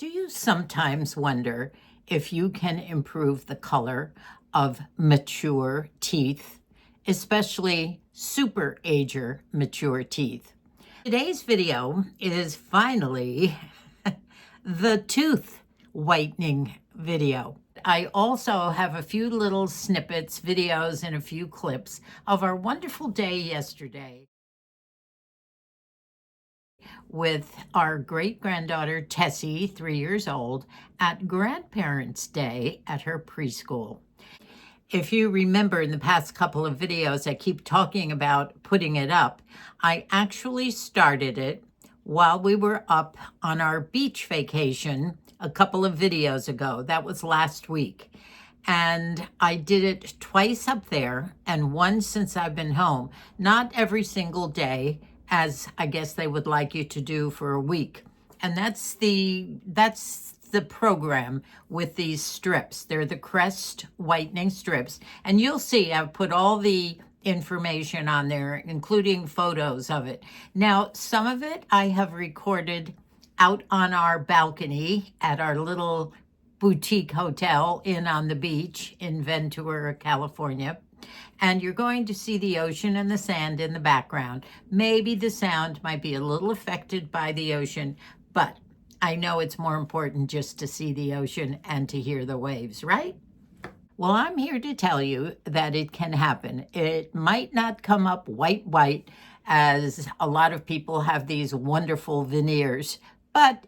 Do you sometimes wonder if you can improve the color of mature teeth, especially super ager mature teeth? Today's video is finally the tooth whitening video. I also have a few little snippets, videos, and a few clips of our wonderful day yesterday with our great-granddaughter Tessie, 3 years old, at Grandparents' Day at her preschool. If you remember in the past couple of videos, I keep talking about putting it up. I actually started it while we were up on our beach vacation a couple of videos ago. That was last week. And I did it twice up there and once since I've been home. Not every single day, as I guess they would like you to do for a week. And that's the program with these strips. They're the Crest whitening strips. And you'll see I've put all the information on there, including photos of it. Now, some of it I have recorded out on our balcony at our little boutique hotel on the beach in Ventura, California. And you're going to see the ocean and the sand in the background. Maybe the sound might be a little affected by the ocean, but I know it's more important just to see the ocean and to hear the waves, right? Well, I'm here to tell you that it can happen. It might not come up white, as a lot of people have these wonderful veneers, but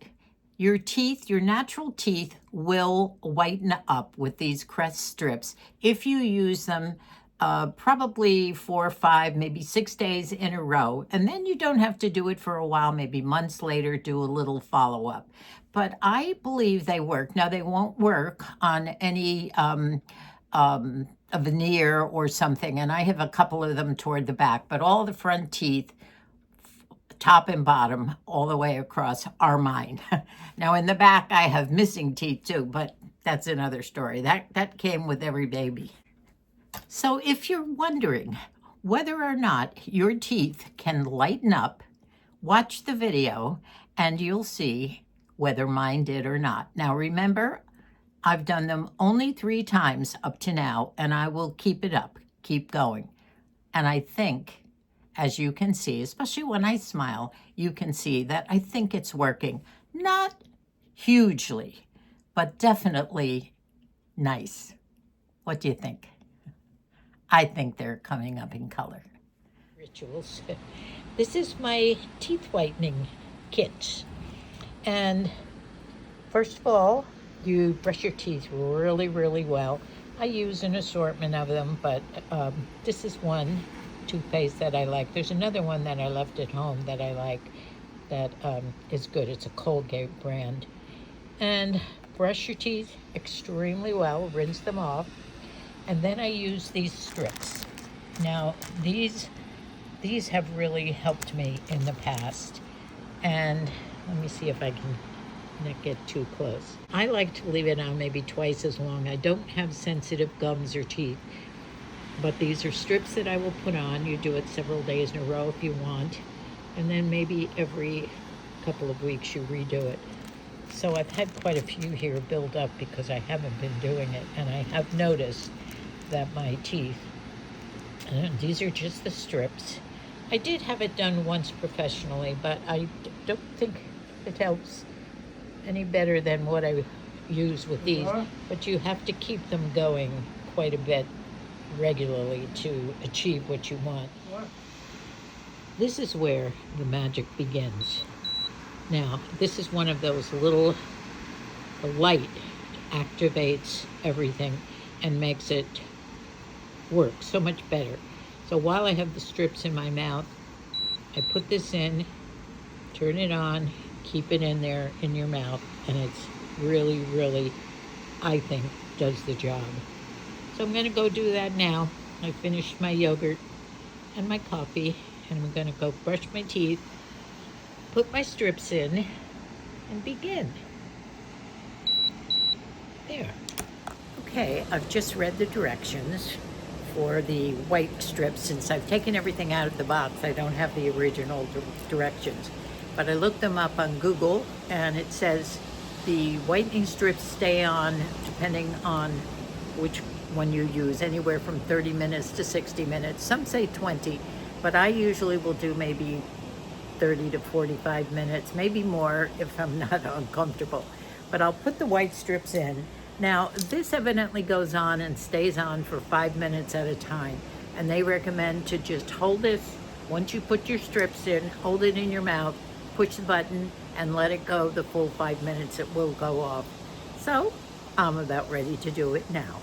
your teeth, your natural teeth, will whiten up with these Crest strips if you use them probably 4 or 5, maybe 6 days in a row. And then you don't have to do it for a while, maybe months later, do a little follow-up. But I believe they work. Now, they won't work on any a veneer or something, and I have a couple of them toward the back, but all the front teeth, top and bottom, all the way across, are mine. Now, in the back, I have missing teeth too, but that's another story. That came with every baby. So if you're wondering whether or not your teeth can lighten up, watch the video and you'll see whether mine did or not. Now, remember, I've done them only 3 times up to now, and I will keep it up, keep going. And I think, as you can see, especially when I smile, you can see that I think it's working. Not hugely, but definitely nice. What do you think? I think they're coming up in color. Rituals. This is my teeth whitening kit. And first of all, you brush your teeth really, really well. I use an assortment of them, but this is one toothpaste that I like. There's another one that I left at home that I like that is good. It's a Colgate brand. And brush your teeth extremely well, rinse them off. And then I use these strips. Now, these have really helped me in the past. And let me see if I can not get too close. I like to leave it on maybe twice as long. I don't have sensitive gums or teeth, but these are strips that I will put on. You do it several days in a row if you want, and then maybe every couple of weeks you redo it. So I've had quite a few here build up because I haven't been doing it, and I have noticed that my teeth, these are just the strips. I did have it done once professionally, but I don't think it helps any better than what I use with these. But you have to keep them going quite a bit regularly to achieve what you want. This is where the magic begins. Now, this is one of those little, the light activates everything and makes it work so much better. So while I have the strips in my mouth, I put this in, turn it on, keep it in there in your mouth, and it's really, really, I think, does the job. So I'm going to go do that now. I finished my yogurt and my coffee, and I'm going to go brush my teeth, put my strips in, and begin. There. Okay, I've just read the directions for the white strips. Since I've taken everything out of the box, I don't have the original directions. But I looked them up on Google, and it says The whitening strips stay on depending on which one you use, anywhere from 30 minutes to 60 minutes. Some say 20, but I usually will do maybe 30 to 45 minutes, maybe more if I'm not uncomfortable. But I'll put the white strips in. Now, this evidently goes on and stays on for 5 minutes at a time. And they recommend to just hold this, once you put your strips in, hold it in your mouth, push the button, and let it go the full 5 minutes. It will go off. So, I'm about ready to do it now.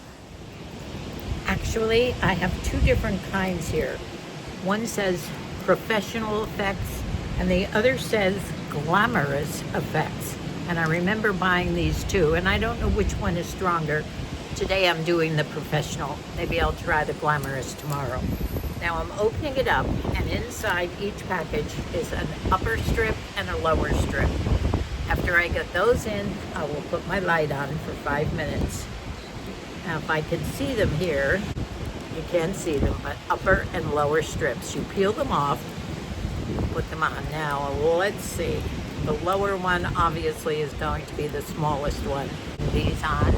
Actually, I have two different kinds here. One says professional effects, and the other says glamorous effects. And I remember buying these two, and I don't know which one is stronger. Today I'm doing the professional. Maybe I'll try the glamorous tomorrow. Now I'm opening it up, and inside each package is an upper strip and a lower strip. After I get those in, I will put my light on for 5 minutes. Now if I can see them here, you can't see them, but upper and lower strips. You peel them off, put them on. Now let's see. The lower one obviously is going to be the smallest one. These on.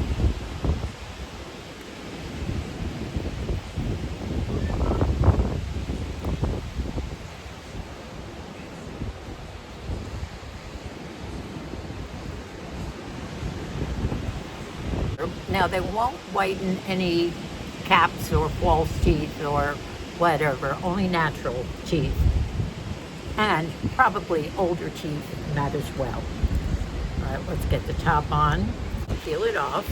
Now they won't whiten any caps or false teeth or whatever, only natural teeth. And probably older teeth, that as well. All right, let's get the top on, peel it off.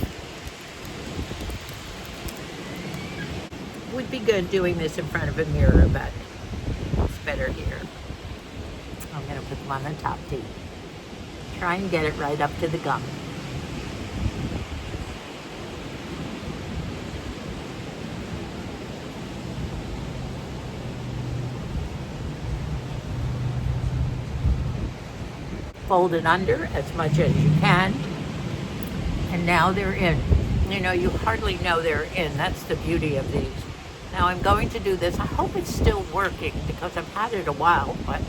Would be good doing this in front of a mirror, but it's better here. I'm gonna put them on the top teeth. Try and get it right up to the gum. Fold it under as much as you can, and now they're in. You know, you hardly know they're in. That's the beauty of these. Now I'm going to do this. I hope it's still working because I've had it a while, but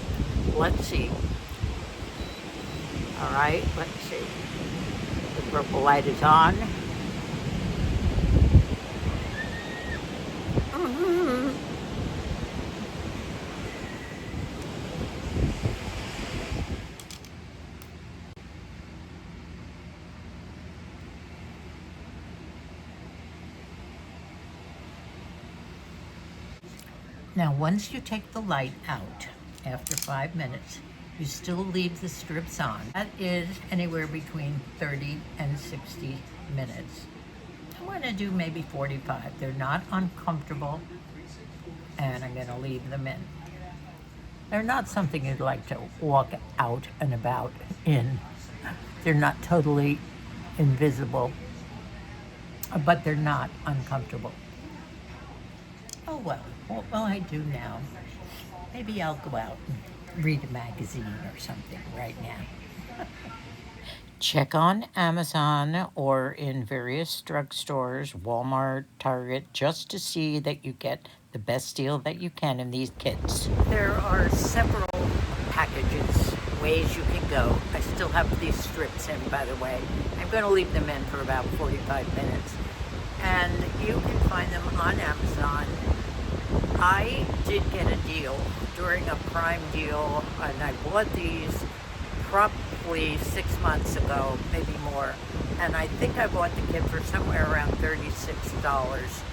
let's see. All right, let's see. The purple light is on. Now, once you take the light out after 5 minutes, you still leave the strips on. That is anywhere between 30 and 60 minutes. I want to do maybe 45. They're not uncomfortable, and I'm going to leave them in. They're not something you'd like to walk out and about in. They're not totally invisible, but they're not uncomfortable. Oh well, what will I do now? Maybe I'll go out and read a magazine or something right now. Check on Amazon or in various drugstores, Walmart, Target, just to see that you get the best deal that you can in these kits. There are several packages, ways you can go. I still have these strips in, by the way. I'm going to leave them in for about 45 minutes. And you can find them on Amazon. I did get a deal during a Prime deal, and I bought these probably 6 months ago, maybe more. And I think I bought the kit for somewhere around $36.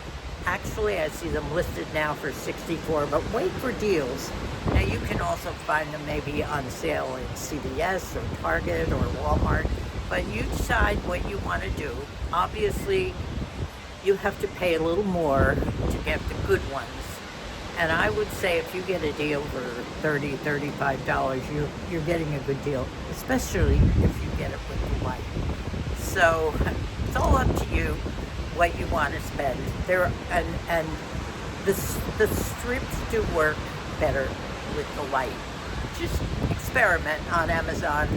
Actually, I see them listed now for $64, but wait for deals. Now you can also find them maybe on sale in CVS or Target or Walmart, but you decide what you want to do. Obviously, you have to pay a little more to get the good ones. And I would say if you get a deal for $30, $35, you're getting a good deal, especially if you get it with the white. So it's all up to you what you want to spend. And the strips do work better with the light. Just experiment on Amazon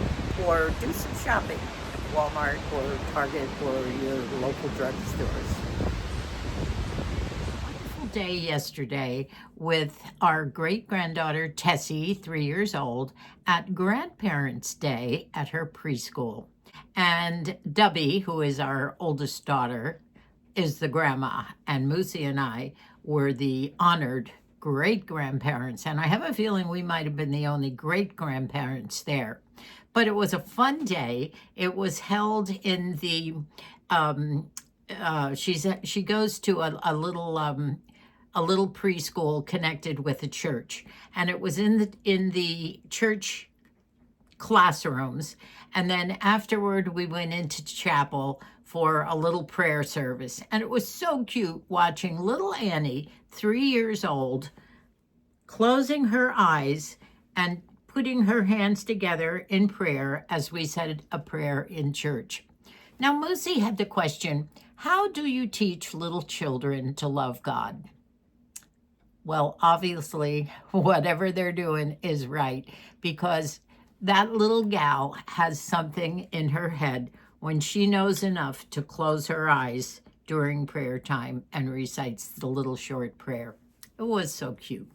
or do some shopping at Walmart or Target or your local drugstores. day yesterday with our great-granddaughter Tessie, 3 years old, at Grandparents' Day at her preschool. And Dubby, who is our oldest daughter, is the grandma, and Moosie and I were the honored great-grandparents. And I have a feeling we might have been the only great-grandparents there. But it was a fun day. It was held in the she goes to a little preschool connected with a church, and it was in the church classrooms. And then afterward we went into chapel for a little prayer service, and it was so cute watching little Annie, 3 years old, closing her eyes and putting her hands together in prayer as we said a prayer in church. Now, Moosie had the question, how do you teach little children to love God? Well, obviously, whatever they're doing is right, because that little gal has something in her head when she knows enough to close her eyes during prayer time and recites the little short prayer. It was so cute.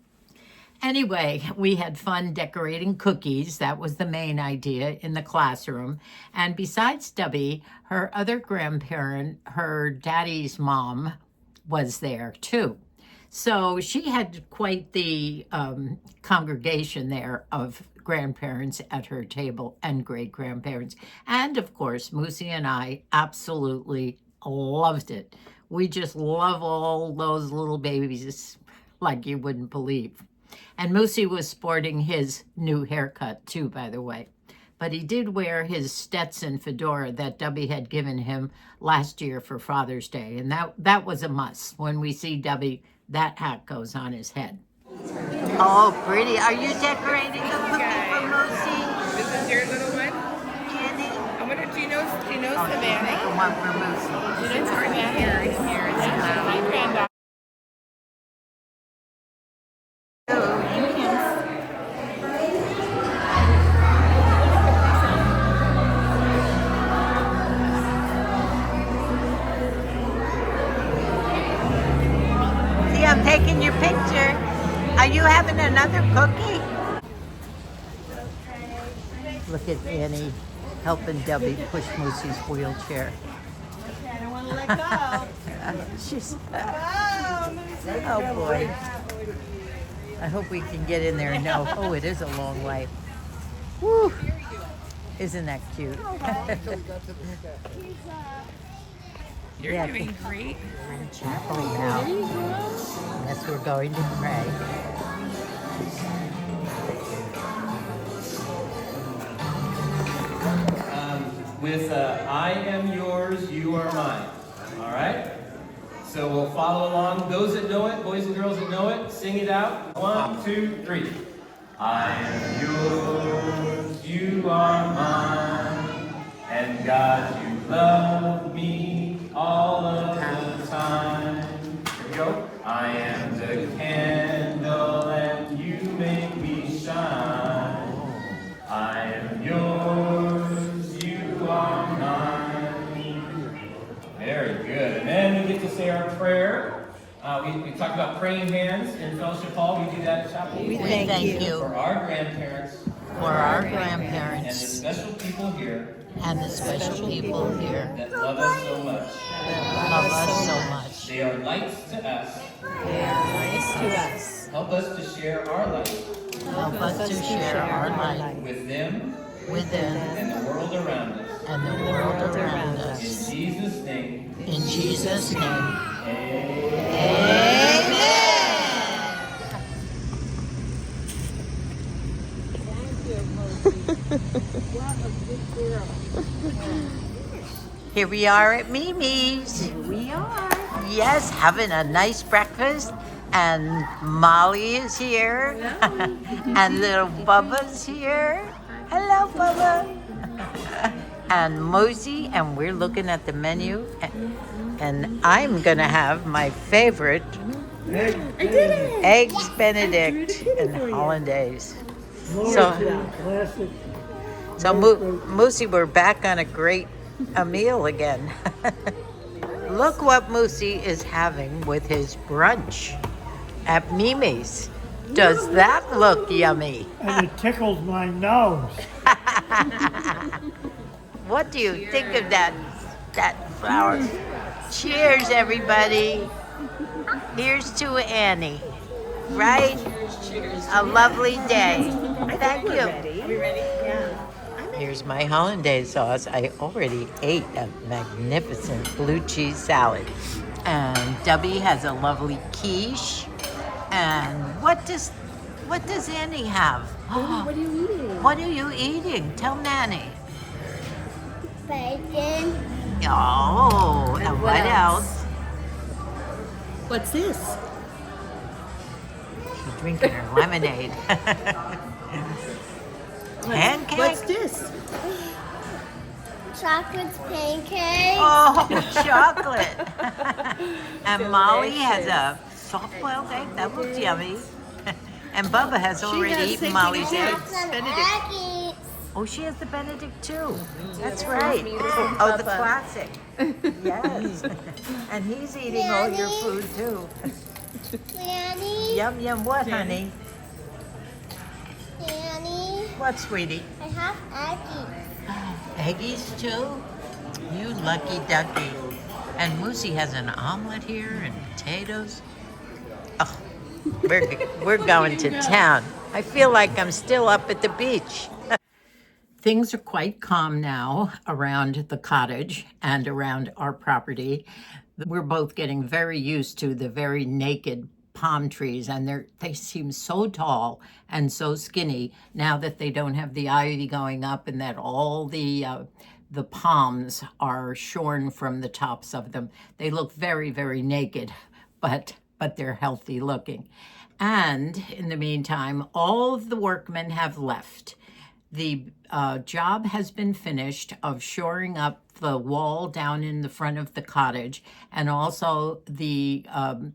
Anyway, we had fun decorating cookies. That was the main idea in the classroom. And besides Dubby, her other grandparent, her daddy's mom, was there too. So she had quite the congregation there of grandparents at her table and great-grandparents. And of course, Moosie and I absolutely loved it. We just love all those little babies like you wouldn't believe. And Moosie was sporting his new haircut too, by the way. But he did wear his Stetson fedora that Dubby had given him last year for Father's Day. And that was a must. When we see Dubby, that hat goes on his head. Oh, pretty. Are you decorating the cookie for Moosie? This is your little one? Annie? I wonder if she knows Savannah. Make one for Moosie. She knows Savannah. Here. That's my granddaughter. I'm taking your picture. Are you having another cookie? Look at Annie helping Dubby push Moosie's wheelchair. I don't want to let go. She's, Oh, oh boy. I hope we can get in there and know. Oh, it is a long way. Woo. Isn't that cute? You're doing great. We're in chapel now. Yes, we're going to pray. With I am yours, you are mine. All right? So we'll follow along. Those that know it, boys and girls that know it, sing it out. 1, 2, 3. I am yours, you are mine, and God, you love me all of the time. Here we go. I am the candle, and you make me shine. I am yours, you are mine. Very good. And then we get to say our prayer. We talked about praying hands in Fellowship Hall. We do that at chapel. We thank you for our grandparents. For our And the grandparents special people here and the special people here that love us so much. that love us so much. They are lights to us. They are nice to us. Help us to share our light Help us to share our light with them with them and the world around us. and the world around In us. Jesus' name, In Jesus' name. amen. Here we are at Mimi's. Here we are. Yes, having a nice breakfast. And Molly is here. And little Bubba's here. Hello, Bubba. And Moosie, and we're looking at the menu. And I'm going to have my favorite Eggs Benedict and Hollandaise. So Moosie, we're back on a meal again. Look what Moosie is having with his brunch. at Mimi's. Does that look yummy? And it tickles my nose. What do you think of that flower? Cheers, everybody. Here's to Annie. Right? A lovely day. Thank you. Are we ready? Yeah. Here's my hollandaise sauce. I already ate a magnificent blue cheese salad. And Dubby has a lovely quiche. And what does Annie have? What are you eating? What are you eating? Tell Nanny. Bacon. Oh, and what else? What's this? She's drinking her lemonade. Pancake. What's this? Chocolate pancakes. Oh, chocolate. And Molly has a soft-boiled egg. That looks yummy. And Bubba has already has eaten same Molly's thing as eggs. Some Benedict. eggies. Oh, she has the Benedict too. That's right. me, Oh, the Bubba. classic. Yes. And he's eating all your food too. Nanny. Yum, yum. What, honey? Nanny. What, sweetie? I have eggies. Eggies too? You lucky ducky. And Moosie has an omelet here and potatoes. Oh, we're going to town. I feel like I'm still up at the beach. Things are quite calm now around the cottage and around our property. We're both getting very used to the very naked palm trees, and they seem so tall and so skinny now that they don't have the ivy going up and that all the palms are shorn from the tops of them. They look very, very naked, but they're healthy looking. And in the meantime, all of the workmen have left. The job has been finished of shoring up the wall down in the front of the cottage and also the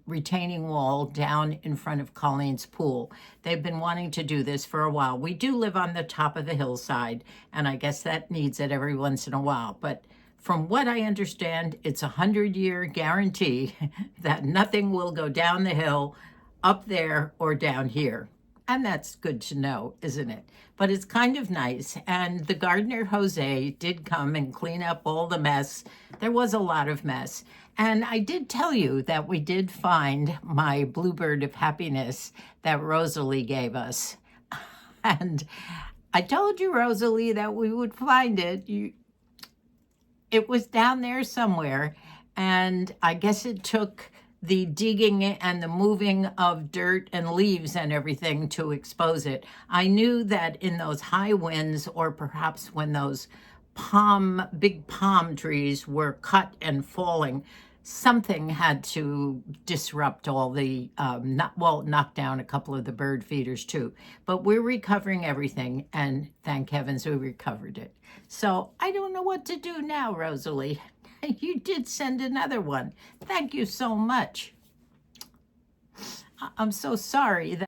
retaining wall down in front of Colleen's pool. They've been wanting to do this for a while. We do live on the top of the hillside, and I guess that needs it every once in a while. But from what I understand, it's a 100-year guarantee that nothing will go down the hill, up there, or down here. And that's good to know, isn't it? But it's kind of nice. And the gardener, Jose, did come and clean up all the mess. There was a lot of mess. And I did tell you that we did find my bluebird of happiness that Rosalie gave us. And I told you, Rosalie, that we would find it. It was down there somewhere. And I guess it took the digging and the moving of dirt and leaves and everything to expose it. I knew that in those high winds, or perhaps when those big palm trees were cut and falling, something had to disrupt all the, knock down a couple of the bird feeders too. But we're recovering everything, and thank heavens we recovered it. So I don't know what to do now, Rosalie. You did send another one. Thank you so much. I'm so sorry.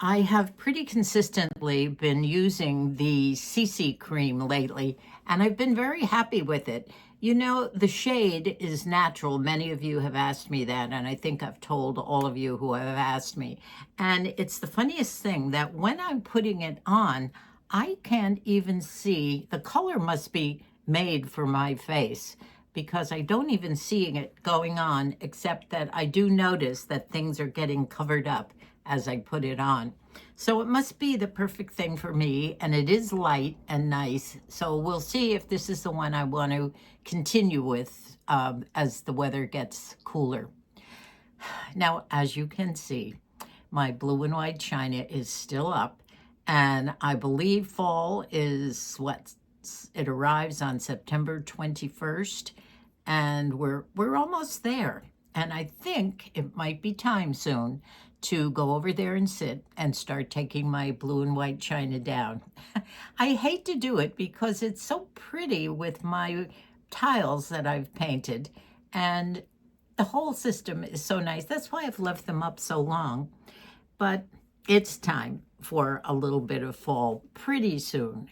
I have pretty consistently been using the CC cream lately, and I've been very happy with it. You know, the shade is natural. Many of you have asked me that, and I think I've told all of you who have asked me. And it's the funniest thing that when I'm putting it on, I can't even see. The color must be made for my face, because I don't even see it going on, except that I do notice that things are getting covered up as I put it on. So it must be the perfect thing for me, and it is light and nice. So we'll see if this is the one I want to continue with as the weather gets cooler. Now, as you can see, my blue and white china is still up, and I believe fall is it arrives on September 21st, and we're almost there. And I think it might be time soon to go over there and sit and start taking my blue and white china down. I hate to do it because it's so pretty with my tiles that I've painted, and the whole system is so nice. That's why I've left them up so long. But it's time for a little bit of fall pretty soon.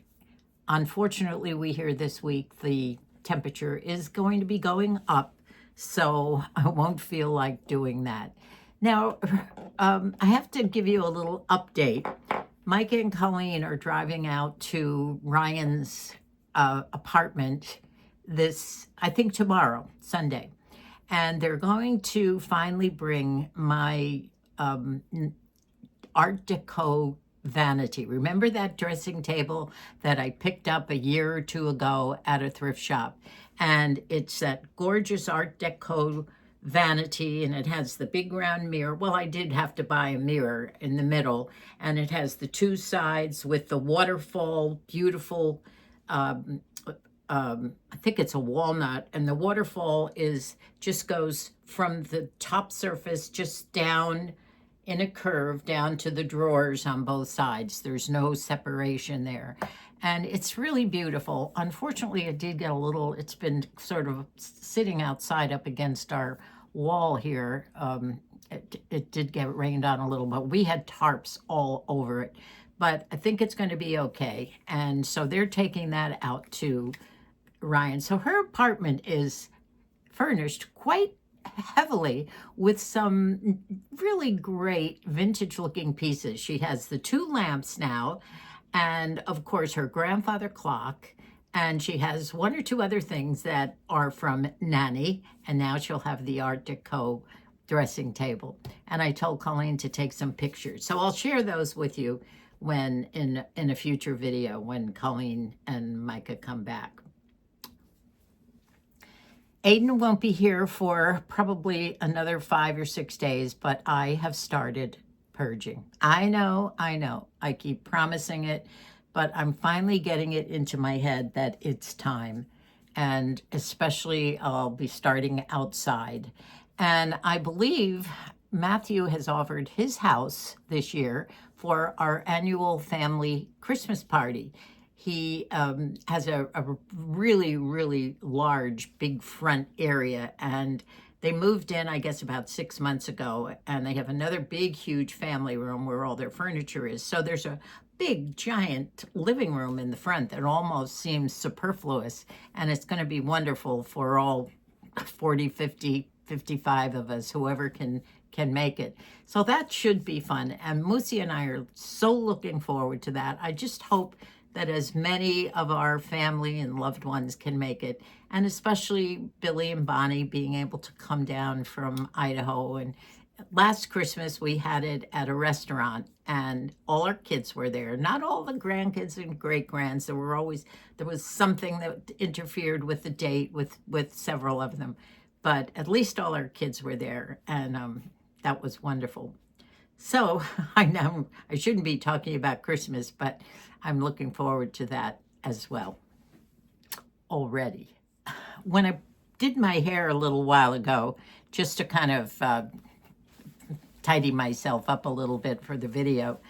Unfortunately, we hear this week the temperature is going to be going up, so I won't feel like doing that. Now, I have to give you a little update. Mike and Colleen are driving out to Ryan's apartment I think tomorrow, Sunday. And they're going to finally bring my Art Deco vanity. Remember that dressing table that I picked up a year or two ago at a thrift shop? And it's that gorgeous Art Deco vanity, and it has the big round mirror. Well, I did have to buy a mirror in the middle, and it has the two sides with the waterfall, beautiful, I think it's a walnut, and the waterfall just goes from the top surface just down in a curve down to the drawers on both sides. There's no separation there. And it's really beautiful. Unfortunately, it did get it's been sort of sitting outside up against our wall here. It did get rained on a little, but we had tarps all over it. But I think it's going to be okay. And so they're taking that out to Ryan. So her apartment is furnished quite heavily with some really great vintage looking pieces. She has the two lamps now, and of course her grandfather clock, and she has one or two other things that are from Nanny, and now she'll have the Art Deco dressing table. And I told Colleen to take some pictures, so I'll share those with you when in a future video when Colleen and Micah come back. Aiden won't be here for probably another 5 or 6 days, but I have started purging. I know. I keep promising it, but I'm finally getting it into my head that it's time. And especially I'll be starting outside. And I believe Matthew has offered his house this year for our annual family Christmas party. He has a really, really large, big front area, and they moved in, I guess, about 6 months ago, and they have another big, huge family room where all their furniture is. So there's a big, giant living room in the front that almost seems superfluous, and it's going to be wonderful for all 40, 50, 55 of us, whoever can make it. So that should be fun, and Moosie and I are so looking forward to that. I just hope that as many of our family and loved ones can make it, and especially Billy and Bonnie being able to come down from Idaho. And last Christmas we had it at a restaurant, and all our kids were there. Not all the grandkids and great-grands. There was something that interfered with the date with several of them, but at least all our kids were there, and that was wonderful. So I know I shouldn't be talking about Christmas, but I'm looking forward to that as well already. When I did my hair a little while ago, just to kind of tidy myself up a little bit for the video,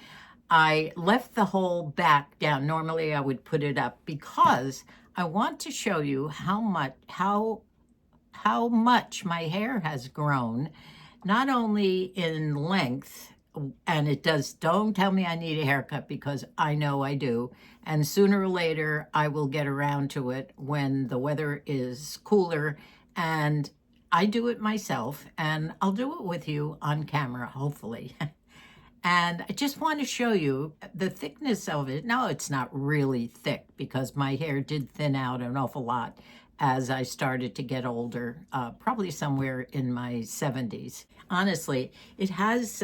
I left the whole back down. Normally I would put it up because I want to show you how much my hair has grown, not only in length, and it does, don't tell me I need a haircut because I know I do. And sooner or later, I will get around to it when the weather is cooler. And I do it myself, and I'll do it with you on camera, hopefully. And I just want to show you the thickness of it. No, it's not really thick because my hair did thin out an awful lot as I started to get older, probably somewhere in my 70s. Honestly, it has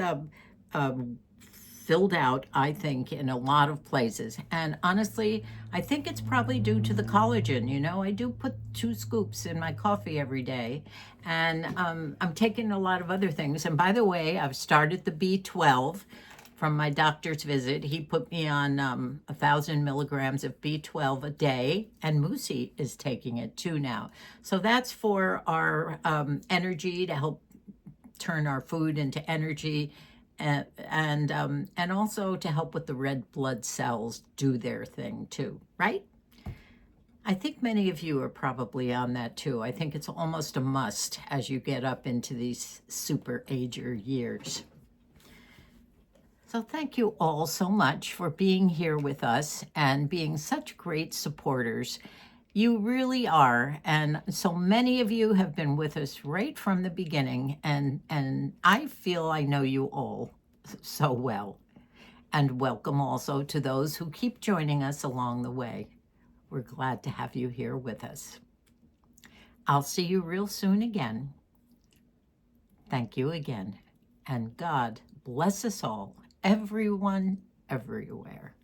filled out, I think, in a lot of places. And honestly, I think it's probably due to the collagen. You know, I do put 2 scoops in my coffee every day, and I'm taking a lot of other things. And by the way, I've started the B12 from my doctor's visit. He put me on 1,000 milligrams of B12 a day, and Moosie is taking it too now. So that's for our energy, to help turn our food into energy, and also to help with the red blood cells do their thing too, right? I think many of you are probably on that too. I think it's almost a must as you get up into these super ager years. So thank you all so much for being here with us and being such great supporters. You really are. And so many of you have been with us right from the beginning. And I feel I know you all so well. And welcome also to those who keep joining us along the way. We're glad to have you here with us. I'll see you real soon again. Thank you again. And God bless us all, everyone, everywhere.